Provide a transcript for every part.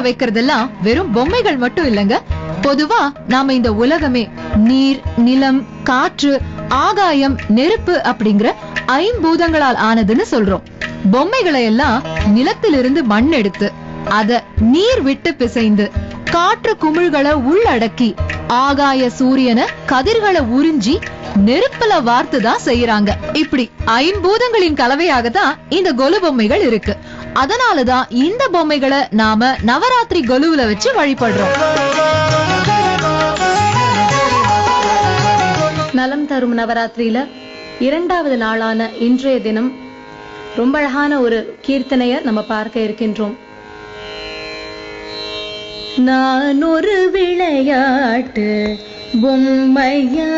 வைக்கிறதெல்லாம் வெறும் பொம்மைகள் மட்டும் இல்லங்க. பொதுவா நாம இந்த உலகமே நீர், நிலம், காற்று, ஆகாயம், நெருப்பு அப்படிங்கிற ஐம்பூதங்களால் ஆனதுன்னு சொல்றோம். பொம்மைகளை எல்லாம் நிலத்திலிருந்து மண் எடுத்து அத நீர் விட்டு பிசைந்து காற்று குமிழ்களை உள்ளடக்கி ஆகாய சூரியனை கதிர்களை உறிஞ்சி நெருப்புல வார்த்துதான் செய்யறாங்க. இப்படி ஐம்பூதங்களின் கலவையாகத்தான் இந்த கொலு பொம்மைகள் இருக்கு. அதனாலதான் இந்த பொம்மைகளை நாம நவராத்திரி கொலுவுல வச்சு வழிபடுறோம். நலம் தரும் நவராத்திரியில 2வது நாளான இன்றைய தினம் ரொம்ப அழகான ஒரு கீர்த்தனைய நம்ம பார்க்க இருக்கின்றோம். நான் ஒரு விளையாட்டு பொம்மையா,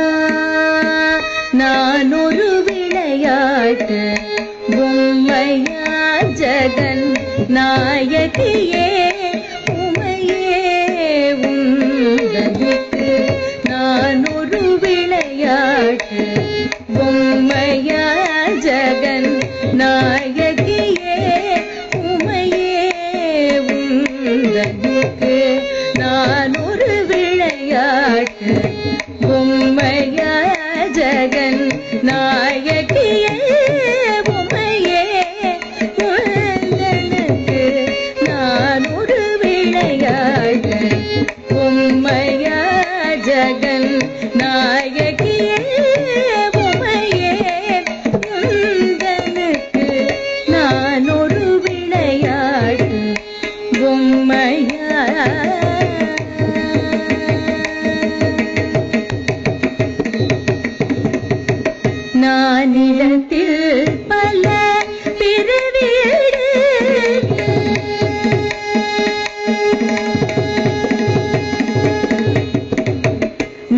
நான் ஒரு விளையாட்டு பொம்மையா, ஜெகன் நாயகியே உமையே உந்தனுக்கு நான் ஒரு விளையாட்டு பொம்மையா, ஜெகன் நாயகியே உமையே உந்தனுக்கு நான் ஒரு விளையாட்டு பொம்மையா, ஜெகன் நாயகியே உமையே உந்தனுக்கு நான் ஒரு விளையாட்டு பொம்மையா, ஜெகன் நாயகியே உமையே உந்தனுக்கு நான் ஒரு விளையாட்டு பொம்மையா. நானிலத்தில் பல பிறவியெடுத்து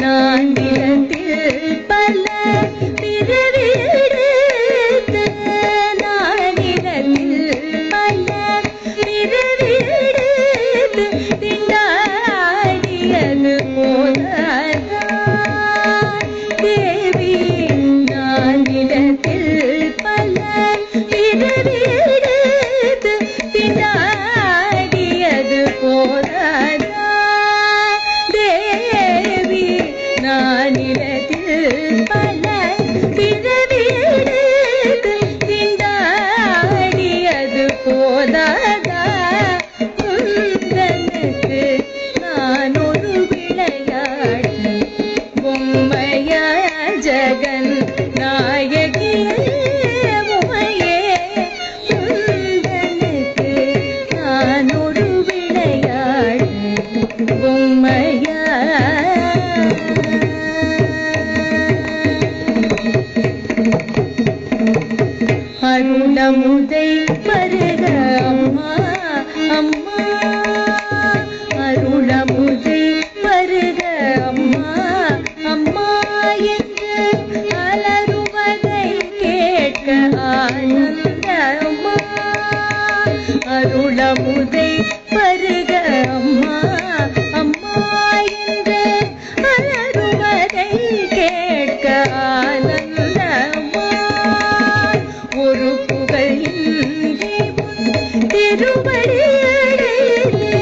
நானிலத்தில் பல பிறவியெடுத்து நானிலத்தில் பல பிறவியெடுத்து திண்டாடியது போதாதா தேவி, நானிலத்தில் பல பிறவியெடுத்து திண்டாடியது போதாதா தேவி, நானிலத்தில் பல பிறவியெடுத்து திண்டாடியது போதாதா உந்தனுக்கு நான் ஒரு விளையாட்டு பொம்மையா, ஜெகன் நாயகியே உமையே உந்தனுக்கு நான் ஒரு விளையாட்டு பொம்மையா. அருளமுதை பருக அம்மா அம்மா, அருளமுதை பருக அம்மா அம்மா என்று அலறுவதை கேட்க ஆனந்தம்மா, அருளமுதை பருக அம்மா அம்மா என்று அலறுவதை கேட்க ஆனந்தம்மா, ஒரு புகழ் இன்றி திருவடியடையே,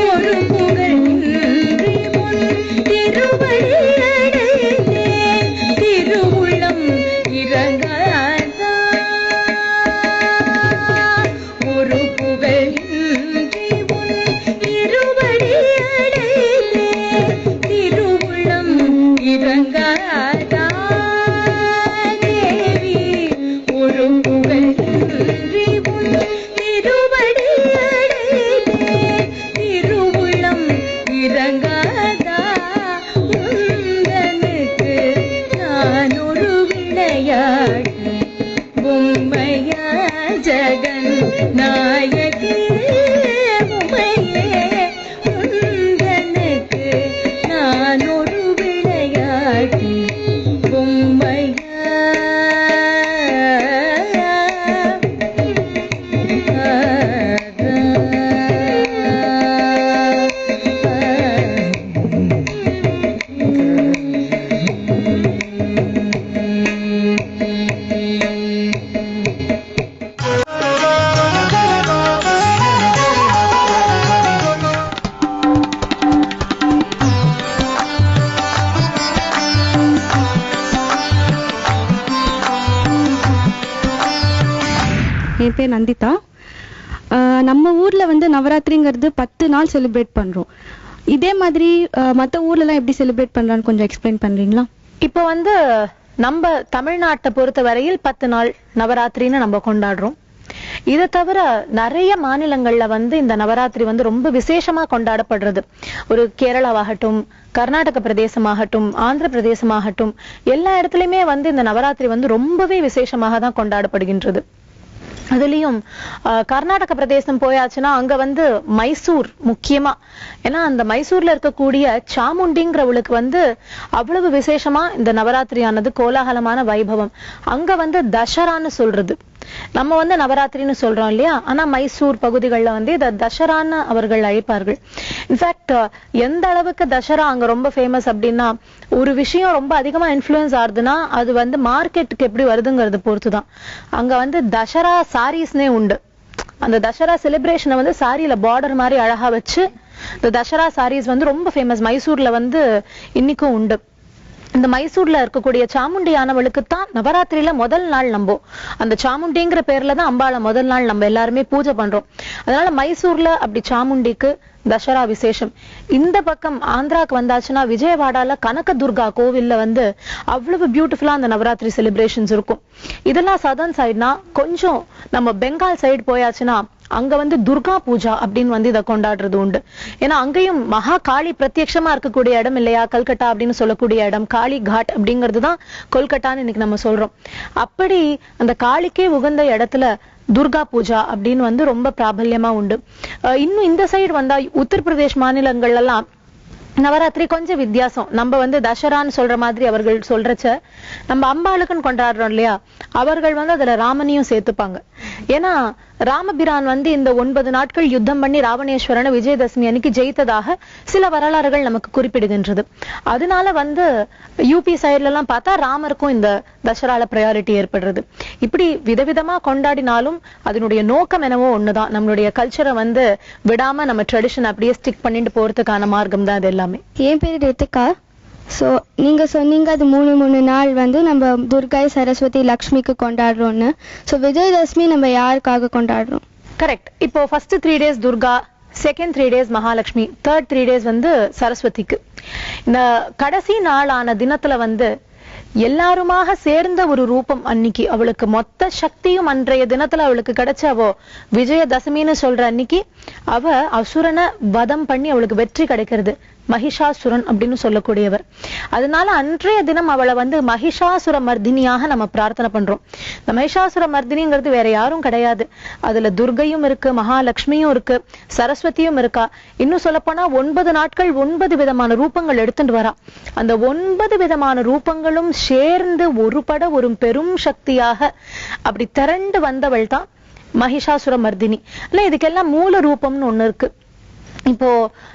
ஒரு புகழ் இன்றி திருவடியடையே, திருவுளம் இறங்காதா, ஒரு புகழ் இன்றி திருவடியடையே, திருவுளம் இறங்காதா தேவி, ஒரு புகழ் இன்றி திருவடியடையே, திருவுளம் இறங்காதா உந்தனுக்கு நான் ஒரு விளையாட்டு பொம்மையா, ஜெகன் நாயகியே உமையே உந்தனுக்கு நான் ஒரு விளையாட்டு பொம்மையா. என் பேர் நந்திதா. நம்ம ஊரில் வந்து நவராத்திரிங்கிறது 10 நாள் செலிப்ரேட் பண்ணுறோம். இதே மாதிரி மற்ற ஊர்லலாம் எப்படி செலிப்ரேட் பண்ணுறான்னு கொஞ்சம் எக்ஸ்பிளைன் பண்ணுறீங்களா? இப்போ வந்து நம்ம தமிழ்நாட்டை பொறுத்த வரையில் 10 நாள் நவராத்திரின்னு நம்ம கொண்டாடுறோம். இதை தவிர நிறைய மாநிலங்கள்ல வந்து இந்த நவராத்திரி வந்து ரொம்ப விசேஷமா கொண்டாடப்படுறது. ஒரு கேரளாவாகட்டும், கர்நாடக பிரதேசமாகட்டும், ஆந்திர பிரதேசமாகட்டும், எல்லா இடத்துலயுமே வந்து இந்த நவராத்திரி வந்து ரொம்பவே விசேஷமாக தான் கொண்டாடப்படுகின்றது. அதுலயும் கர்நாடக பிரதேசம் போயாச்சுன்னா அங்க வந்து மைசூர் முக்கியமா, ஏன்னா அந்த மைசூர்ல இருக்கக்கூடிய சாமுண்டிங்கிறவளுக்கு வந்து அவ்வளவு விசேஷமா இந்த நவராத்திரியானது கோலாகலமான வைபவம். அங்க வந்து தசரான்னு சொல்றது, நம்ம வந்து நவராத்திரின்னு சொல்றோம் இல்லையா, ஆனா மைசூர் பகுதிகளில் வந்து இதை தசரான்னு அவர்கள் அழைப்பார்கள். இன்ஃபேக்ட் எந்த அளவுக்கு தசரா அங்க ரொம்ப ஃபேமஸ் அப்படின்னா, ஒரு விஷயம் ரொம்ப அதிகமா இன்ஃப்ளூயன்ஸ் ஆகுதுன்னா அது வந்து மார்க்கெட்டுக்கு எப்படி வருதுங்கிறது பொறுத்துதான். அங்க வந்து தசரா சாரீஸ்னே உண்டு. அந்த தசரா செலிப்ரேஷனை வந்து சாரியில பார்டர் மாதிரி அழகா வச்சு இந்த தசரா சாரீஸ் வந்து ரொம்ப ஃபேமஸ். மைசூர்ல வந்து இன்னைக்கும் உண்டு. இந்த மைசூர்ல இருக்கக்கூடிய சாமுண்டி ஆனவளுக்கு தான் நவராத்திரியில முதல் நாள் நம்ம அந்த சாமுண்டிங்கிற பேர்ல தான் அம்பாளை முதல் நாள் நம்ம எல்லாருமே பூஜை பண்றோம். அதனால மைசூர்ல அப்படி சாமுண்டிக்கு தசரா விசேஷம். இந்த பக்கம் ஆந்திராக்கு வந்தாச்சுன்னா விஜயவாடால கனக துர்கா கோவில்ல வந்து அவ்வளவு பியூட்டிஃபுல்லா அந்த நவராத்திரி செலிப்ரேஷன்ஸ் இருக்கும். இதெல்லாம் சதர்ன் சைட்னா, கொஞ்சம் நம்ம பெங்கால் சைடு போயாச்சுன்னா அங்க வந்து துர்கா பூஜா அப்படின்னு வந்து இதை கொண்டாடுறது உண்டு. ஏன்னா அங்கேயும் மகா காளி பிரத்யட்சமா இருக்கக்கூடிய இடம் இல்லையா, கல்கட்டா அப்படின்னு சொல்லக்கூடிய இடம். காளி காட் அப்படிங்கிறது தான் கொல்கட்டான்னு இன்னைக்கு நம்ம சொல்றோம். அப்படி அந்த காளிக்கே உகந்த இடத்துல துர்கா பூஜா அப்படின்னு வந்து ரொம்ப பிராபல்யமா உண்டு. இன்னும் இந்த சைடு வந்தா உத்தரப்பிரதேஷ் மாநிலங்கள் எல்லாம் நவராத்திரி கொஞ்சம் வித்தியாசம். நம்ம வந்து தசரான்னு சொல்ற மாதிரி அவர்கள் சொல்றச்ச நம்ம அம்பாளுக்குன்னு கொண்டாடுறோம் இல்லையா, அவர்கள் வந்து அதுல ராமனையும் சேர்த்துப்பாங்க. ஏன்னா ராமபிரான் வந்து இந்த 9 நாட்கள் யுத்தம் பண்ணி ராவணேஸ்வரனை விஜயதசமி அன்னைக்கு ஜெயித்ததாக சில வரலாறுகள் நமக்கு குறிப்பிடுகின்றது. அதனால வந்து யூபி சைட்ல எல்லாம் பார்த்தா ராமருக்கும் இந்த தசரால ப்ரையாரிட்டி ஏற்படுறது. இப்படி விதவிதமா கொண்டாடினாலும் அதனுடைய நோக்கம் என்னவோ ஒண்ணுதான். நம்மளுடைய கல்ச்சரை வந்து விடாம நம்ம ட்ரெடிஷன் அப்படியே ஸ்டிக் பண்ணிட்டு போறதுக்கான மார்க்கம் தான் அது எல்லாமே. என் பேர் ரித்திகா. ஸோ நீங்கள் சொன்னீங்க அது 3 நாள் வந்து நம்ம துர்காய், சரஸ்வதி, லக்ஷ்மிக்கு கொண்டாடுறோன்னு. ஸோ விஜயதசமி நம்ம யாருக்காக கொண்டாடுறோம்? கரெக்ட். இப்போ first 3 days Durga, second 3 days Mahalakshmi, third 3 days வந்து சரஸ்வதிக்கு. இந்த கடைசி நாளான தினத்துல வந்து எல்லாருமாக சேர்ந்த ஒரு ரூபம் அன்னைக்கு அவளுக்கு மொத்த சக்தியும் அன்றைய தினத்துல அவளுக்கு கிடைச்சாவோ விஜயதசமின்னு சொல்ற அன்னைக்கு அவ அசுரனை வதம் பண்ணி அவளுக்கு வெற்றி கிடைக்கிறது. மகிஷாசுரன் அப்படின்னு சொல்லக்கூடியவர். அதனால அன்றைய தினம் அவளை வந்து மகிஷாசுர மர்தினியாக நம்ம பிரார்த்தனை பண்றோம். இந்த மகிஷாசுர மர்தினிங்கிறது வேற யாரும் கிடையாது. அதுல துர்கையும் இருக்கு, மகாலட்சுமியும் இருக்கு, சரஸ்வதியும் இருக்கா. இன்னும் சொல்ல போனா 9 நாட்கள் 9 விதமான ரூபங்கள் எடுத்துட்டு வரா. அந்த 9 விதமான ரூபங்களும் சேர்ந்து ஒரு பெரும் சக்தியாக அப்படி திரண்டு வந்தவள் தான் மகிஷாசுர மர்தினி. இல்ல இதுக்கெல்லாம் மூல ரூபம்னு ஒண்ணு இருக்கு. இப்போ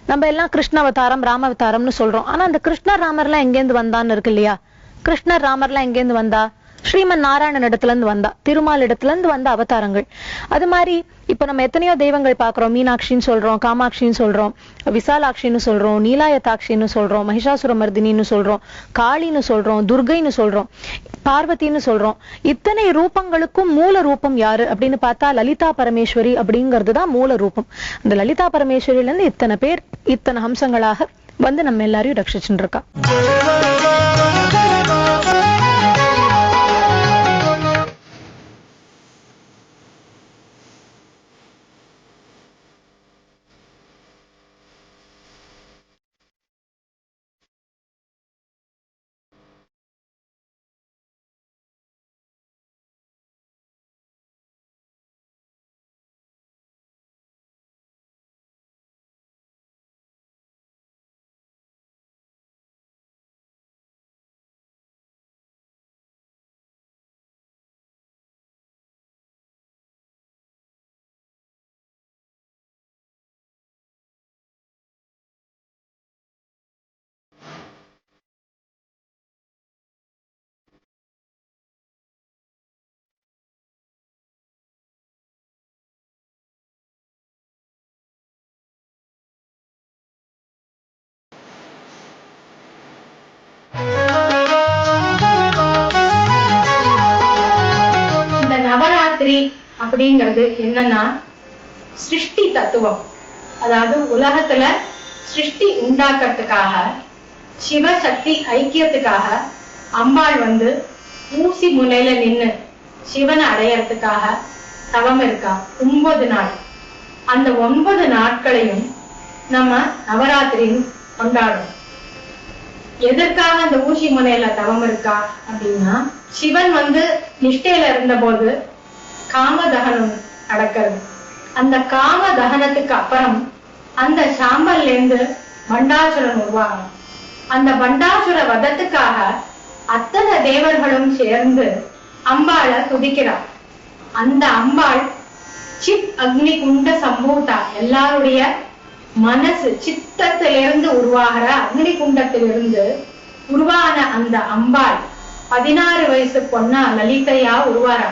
நம்ம எல்லாம் கிருஷ்ண அவதாரம், ராம அவதாரம்னு சொல்றோம். ஆனா அந்த கிருஷ்ணர் ராமர்லாம் எங்கேருந்து வந்தான்னு இருக்கு இல்லையா. கிருஷ்ணர் ராமர்லாம் எங்கேருந்து வந்தா? ஸ்ரீமன் நாராயணன் இடத்துல இருந்து வந்தா, திருமால் இடத்துல இருந்து வந்த அவதாரங்கள். அது மாதிரி இப்ப நம்ம எத்தனையோ தெய்வங்கள் பாக்குறோம். மீனாட்சின்னு சொல்றோம், காமாட்சின்னு சொல்றோம், விசாலாட்சின்னு சொல்றோம், நீலாயதாட்சின்னு சொல்றோம், மகிஷாசுர மர்தினின்னு சொல்றோம், காளின்னு சொல்றோம், துர்கைன்னு சொல்றோம், பார்வதின்னு சொல்றோம். இத்தனை ரூபங்களுக்கும் மூல ரூபம் யாரு அப்படின்னு பார்த்தா லலிதா பரமேஸ்வரி அப்படிங்கிறது தான் மூல ரூபம். அந்த லலிதா பரமேஸ்வரியில இருந்து இத்தனை பேர் இத்தனை அம்சங்களாக வந்து நம்ம எல்லாரையும் ரட்சிச்சுட்டு இருக்கா. நவராத்திரி அப்படிங்கிறது என்னன்னா சிருஷ்டி தத்துவம். அதாவது உலகத்துல சிருஷ்டி உண்டாக்குறதுக்காக சிவசக்தி ஐக்கியத்துக்காக அம்பாள் ஊசி முனையில நின்னு சிவனை அடையறதுக்காக தவம் இருக்கா 9 நாள். அந்த 9 நாட்களையும் நம்ம நவராத்திரின்னு கொண்டாடும். எதற்காக அந்த ஊசி முனையில தவம் இருக்கா அப்படின்னா, சிவன் நிஷ்டையில இருந்த போது காமதகனம் நடக்கிறது. அந்த காம தகனத்துக்கு அப்புறம் அந்த சாம்பல்ல இருந்து பண்டாசுரன் உருவாகும். அந்த பண்டாசுர வதத்துக்காக அத்தனை தேவர்களும் சேர்ந்து அம்பாளை துதிக்கிறார். அந்த அம்பாள் சித் அக்னி குண்ட சம்பூதா, எல்லாருடைய மனசு சித்தத்திலிருந்து உருவாகிற அக்னி குண்டத்திலிருந்து உருவான அந்த அம்பாள் 16 வயசு பொண்ணா லலிதையா உருவாரா.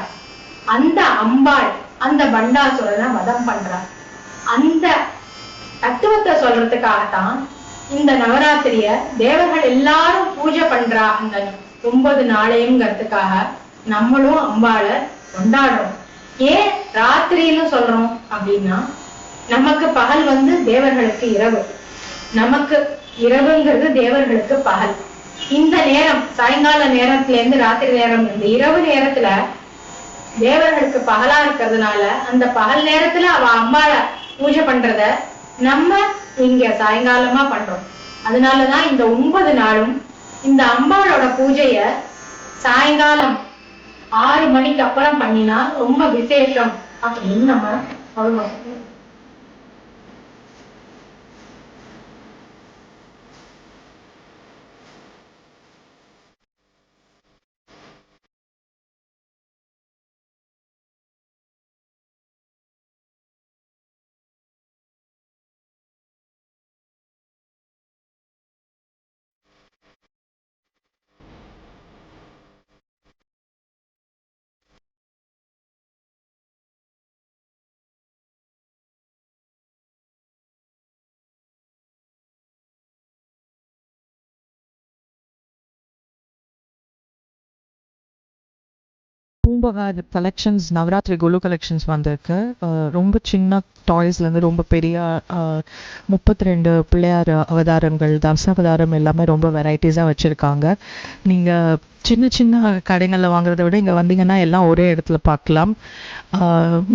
அந்த அம்பாள் அந்த பண்டாசுரனை வதம் பண்றார். அந்த தத்துவத்தை சொல்றதுக்காகத்தான் இந்த நவராத்திரிய தேவர்கள் எல்லாரும் பூஜை பண்றா. அந்த 9 நாளையும்ங்கிறதுக்காக நம்மளும் அம்பாளை கொண்டாடுறோம். ஏன் ராத்திரின்னு சொல்றோம் அப்படின்னா, நமக்கு பகல் தேவர்களுக்கு இரவு, நமக்கு இரவுங்கிறது தேவர்களுக்கு பகல். இந்த நேரம் சாயங்கால நேரத்துல இருந்து ராத்திரி நேரம், இந்த இரவு நேரத்துல தேவர்களுக்கு பகலா இருக்கிறதுனால அந்த பகல் நேரத்துல அவ அம்பாளை பூஜை பண்றத நம்ம இங்க சாயங்காலமா பண்றோம். அதனாலதான் இந்த 9 நாளும் இந்த அம்பாளோட பூஜைய சாயங்காலம் 6 மணிக்கு அப்புறம் பண்ணினா ரொம்ப விசேஷம் அப்படின்னு நம்ம சொல்றோம். பூம்பகார் கலெக்ஷன்ஸ், நவராத்திரி குலு கலெக்ஷன்ஸ் வந்திருக்கு. ரொம்ப சின்ன டாய்ஸ்லேருந்து ரொம்ப பெரிய 32 பிள்ளையார் அவதாரங்கள், தசாவதாரம் எல்லாமே ரொம்ப வெரைட்டிஸாக வச்சுருக்காங்க. நீங்கள் சின்ன சின்ன கடைகளில் வாங்குறத விட இங்கே வந்தீங்கன்னா எல்லாம் ஒரே இடத்துல பார்க்கலாம்.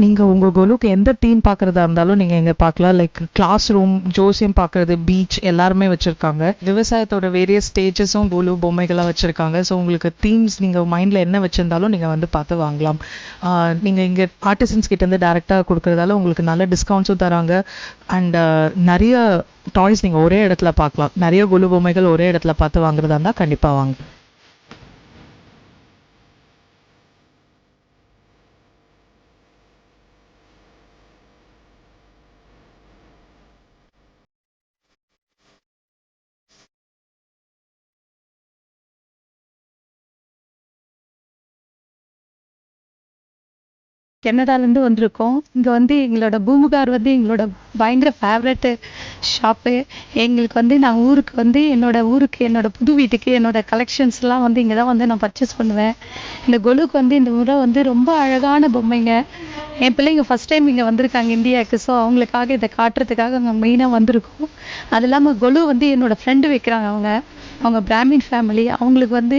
நீங்கள் உங்கள் குலுக்கு எந்த தீம் பார்க்குறதா இருந்தாலும் நீங்கள் இங்கே பார்க்கலாம். லைக் கிளாஸ் ரூம், ஜோசியம் பார்க்குறது, பீச் எல்லாருமே வச்சுருக்காங்க. விவசாயத்தோட வேரியஸ் ஸ்டேஜஸும் குலு பொம்மைகளாக வச்சுருக்காங்க. ஸோ உங்களுக்கு தீம்ஸ் நீங்கள் மைண்டில் என்ன வச்சுருந்தாலும் நீங்கள் பார்த்து வாங்கலாம். நீங்கள் இங்கே ஆர்டிசன்ஸ் கிட்டேருந்து டேரெக்டாக கொடுக்குறதால உங்களுக்கு நல்ல டிஸ்கவுண்ட்ஸும் தராங்க. அண்ட் நிறைய டாய்ஸ் நீங்கள் ஒரே இடத்துல பார்க்கலாம். நிறைய குலு பொம்மைகள் ஒரே இடத்துல பார்த்து வாங்குறதா இருந்தால் கண்டிப்பாக வாங்க. கனடாலேருந்து வந்திருக்கோம். இங்கே எங்களோட பூம்புகார் எங்களோட பயங்கர ஃபேவரட்டு ஷாப்பு. எங்களுக்கு நான் ஊருக்கு என்னோட ஊருக்கு, என்னோட புது வீட்டுக்கு என்னோட கலெக்ஷன்ஸ்லாம் இங்கே தான் நான் பர்ச்சேஸ் பண்ணுவேன். இந்த கொலுக்கு இந்த முறை ரொம்ப அழகான பொம்மைங்க. என் பிள்ளைங்க ஃபஸ்ட் டைம் இங்கே வந்திருக்காங்க இந்தியாவுக்கு. ஸோ அவங்களுக்காக இதை காட்டுறதுக்காக அங்கே மெயினாக வந்திருக்கோம். அது இல்லாமல் கொலு என்னோடய ஃப்ரெண்டு வைக்கிறாங்க. அவங்க பிராமின் ஃபேமிலி. அவங்களுக்கு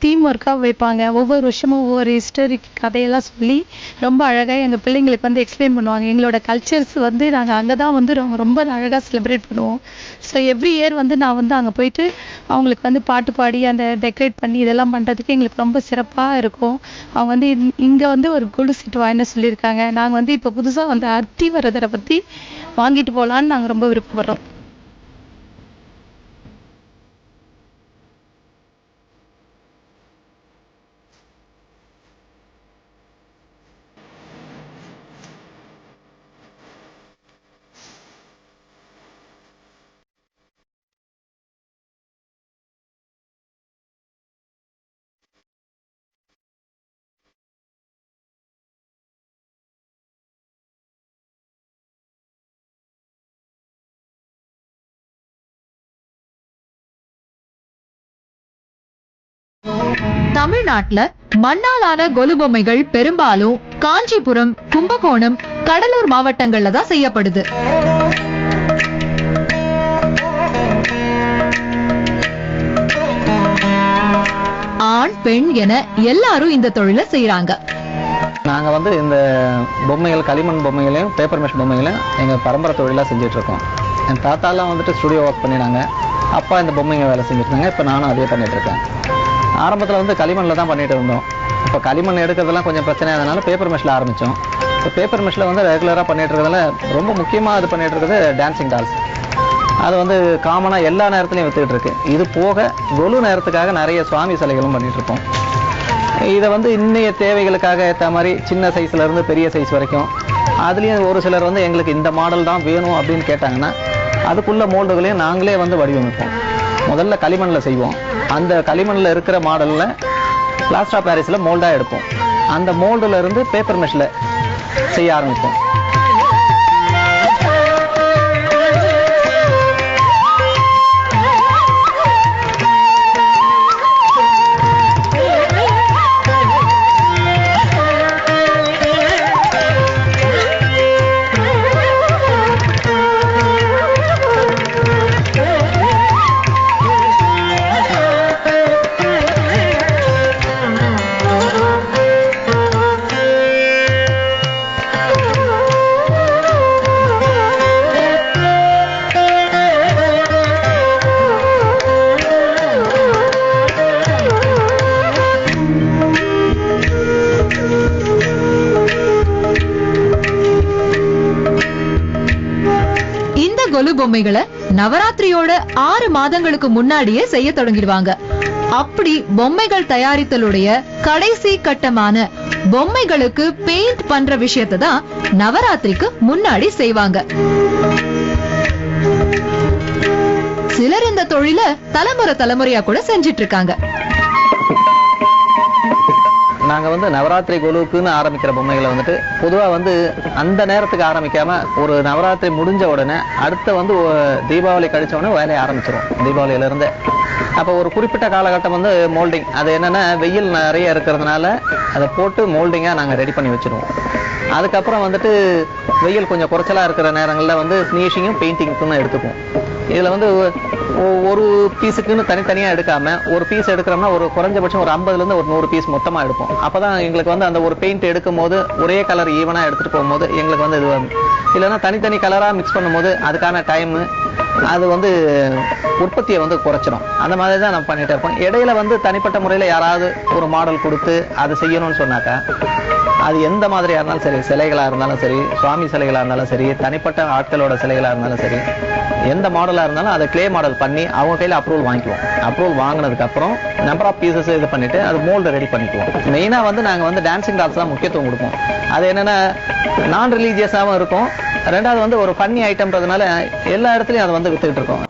தீம் ஒர்க்காக வைப்பாங்க. ஒவ்வொரு வருஷமும் ஒவ்வொரு ஹிஸ்டரிக் கதையெல்லாம் சொல்லி ரொம்ப அழகாக எங்கள் பிள்ளைங்களுக்கு எக்ஸ்பிளைன் பண்ணுவாங்க. எங்களோட கல்ச்சர்ஸ் நாங்கள் அங்கே தான் ரொம்ப அழகாக செலிப்ரேட் பண்ணுவோம். ஸோ எவ்ரி இயர் நான் அங்கே போயிட்டு அவங்களுக்கு பாட்டு பாடி அந்த டெக்கரேட் பண்ணி இதெல்லாம் பண்ணுறதுக்கு எங்களுக்கு ரொம்ப சிறப்பாக இருக்கும். அவங்க இங்கே ஒரு கொலு செட் வாங்கின சொல்லியிருக்காங்க. நாங்கள் இப்போ புதுசாக அத்தி வரதரை பற்றி வாங்கிட்டு போகலான்னு நாங்கள் ரொம்ப விருப்பப்படுறோம். தமிழ்நாட்டுல மண்ணாலான கொலு பொம்மைகள் பெரும்பாலும் காஞ்சிபுரம், கும்பகோணம், கடலூர் மாவட்டங்கள்ல தான் செய்யப்படுது. ஆண் பெண் என எல்லாரும் இந்த தொழிலை செய்யறாங்க. நாங்க வந்து இந்த பொம்மைகள், களிமண் பொம்மைகளையும் பேப்பர் மெஷ் பொம்மைகளையும் எங்க பரம்பரை தொழிலா செஞ்சுட்டு இருக்கோம். என் தாத்தாலாம் வந்துட்டு ஸ்டுடியோ ஒர்க் பண்ணினாங்க, அப்பா இந்த பொம்மைங்க வேலை செஞ்சுட்டு இருந்தாங்க. இப்போ நானும் அதே பண்ணிட்டு இருக்கேன். ஆரம்பத்தில் வந்து களிமண்ணில் தான் பண்ணிட்டு இருந்தோம். இப்போ களிமண் எடுக்கிறதுலாம் கொஞ்சம் பிரச்சனையாதனால பேப்பர் மெஷ்ல ஆரம்பித்தோம். இப்போ பேப்பர் மெஷ்ல வந்து ரெகுலராக பண்ணிட்டு இருக்கிறதுல ரொம்ப முக்கியமாக இது பண்ணிட்டு இருக்கிறது டான்சிங் டால்ஸ். அது வந்து காமனாக எல்லா நேரத்துலையும் வித்துக்கிட்டு இருக்கு. இது போக கொலு நேரத்துக்காக நிறைய சுவாமி சிலைகளும் பண்ணிட்டு இருக்கோம். இதை வந்து இன்னைய தேவைகளுக்காக ஏற்ற மாதிரி சின்ன சைஸ்ல இருந்து பெரிய சைஸ் வரைக்கும், அதுலேயும் ஒரு சிலர் வந்து எங்களுக்கு இந்த மாடல் தான் வேணும் அப்படின்னு கேட்டாங்கன்னா அதுக்குள்ள மோல்டுகளையும் நாங்களே வந்து வடிவமைப்போம். முதல்ல களிமண்ணில் செய்வோம். அந்த களிமண்ணில் இருக்கிற மாடலில் பிளாஸ்டர் ஆஃப் பாரிஸில் மோல்டாக எடுப்போம். அந்த மோல்டில் இருந்து பேப்பர் மெஷ்ல செய்ய ஆரம்பிப்போம். கொலு பொம்மைகளை நவராத்திரியோட 6 மாதங்களுக்கு முன்னாடியே செய்ய தொடங்கிடுவாங்க. அப்படி பொம்மைகள் தயாரித்தலுடைய கடைசி கட்டமான பொம்மைகளுக்கு பெயிண்ட் பண்ற விஷயத்தை தான் நவராத்திரிக்கு முன்னாடி செய்வாங்க. சிலர் இந்த தொழில தலைமுறையா கூட செஞ்சிட்டு இருக்காங்க. நாங்கள் வந்து நவராத்திரி கொலுவுக்குன்னு ஆரம்பிக்கிற பொம்மைகளை வந்துட்டு பொதுவாக வந்து அந்த நேரத்துக்கு ஆரம்பிக்காம ஒரு நவராத்திரி முடிஞ்ச உடனே அடுத்த வந்து தீபாவளி கழிச்ச உடனே வேலையை ஆரம்பிச்சிடும். தீபாவளியிலேருந்து அப்போ ஒரு குறிப்பிட்ட காலகட்டம் வந்து மோல்டிங், அது என்னென்னா வெயில் நிறைய இருக்கிறதுனால அதை போட்டு மோல்டிங்காக நாங்கள் ரெடி பண்ணி வச்சுருவோம். அதுக்கப்புறம் வந்துட்டு வெயில் கொஞ்சம் குறைச்சலாக இருக்கிற நேரங்களில் வந்து ஃபினிஷிங்கும் பெயிண்டிங்க்குன்னு எடுத்துக்குவோம். இதில் வந்து ஒரு பீஸுக்குன்னு தனித்தனியாக எடுக்காம ஒரு பீஸ் எடுக்கிறோம்னா ஒரு குறைஞ்சபட்சம் ஒரு 50லேருந்து ஒரு 100 பீஸ் மொத்தமாக எடுப்போம். அப்போ தான் எங்களுக்கு வந்து அந்த ஒரு பெயிண்ட் எடுக்கும் போது ஒரே கலர் ஈவனாக எடுத்துகிட்டு போகும்போது எங்களுக்கு வந்து இது இல்லைன்னா தனித்தனி கலராக மிக்ஸ் பண்ணும்போது அதுக்கான டைமு அது வந்து உற்பத்தியை வந்து குறைச்சிடும். அந்த மாதிரி தான் நம்ம பண்ணிகிட்டே இருப்போம். இடையில வந்து தனிப்பட்ட முறையில் யாராவது ஒரு மாடல் கொடுத்து அதை செய்யணும்னு சொன்னாக்கா அது எந்த மாதிரியாக இருந்தாலும் சரி, சிலைகளாக இருந்தாலும் சரி, சுவாமி சிலைகளாக இருந்தாலும் சரி, தனிப்பட்ட ஆட்களோட சிலைகளாக இருந்தாலும் சரி, எந்த மாடலாக இருந்தாலும் அதை கிளே மாடல் பண்ணி அவங்க கையில் அப்ரூவல் வாங்கிக்குவோம். அப்ரூவல் வாங்கினதுக்கப்புறம் நம்பர் ஆஃப் பீசஸ் இது பண்ணிட்டு அது மோல்டு ரெடி பண்ணிக்குவோம். மெயினாக வந்து நாங்கள் வந்து டான்சிங் டால்ஸ் தான் முக்கியத்துவம் கொடுப்போம். அது என்னென்னா நான் ரிலீஜியஸாகவும் இருக்கும், ரெண்டாவது வந்து ஒரு ஃபன்னி ஐட்டம்ன்றதுனால எல்லா இடத்துலையும் அதை வந்து வித்துக்கிட்டு இருக்கோம்.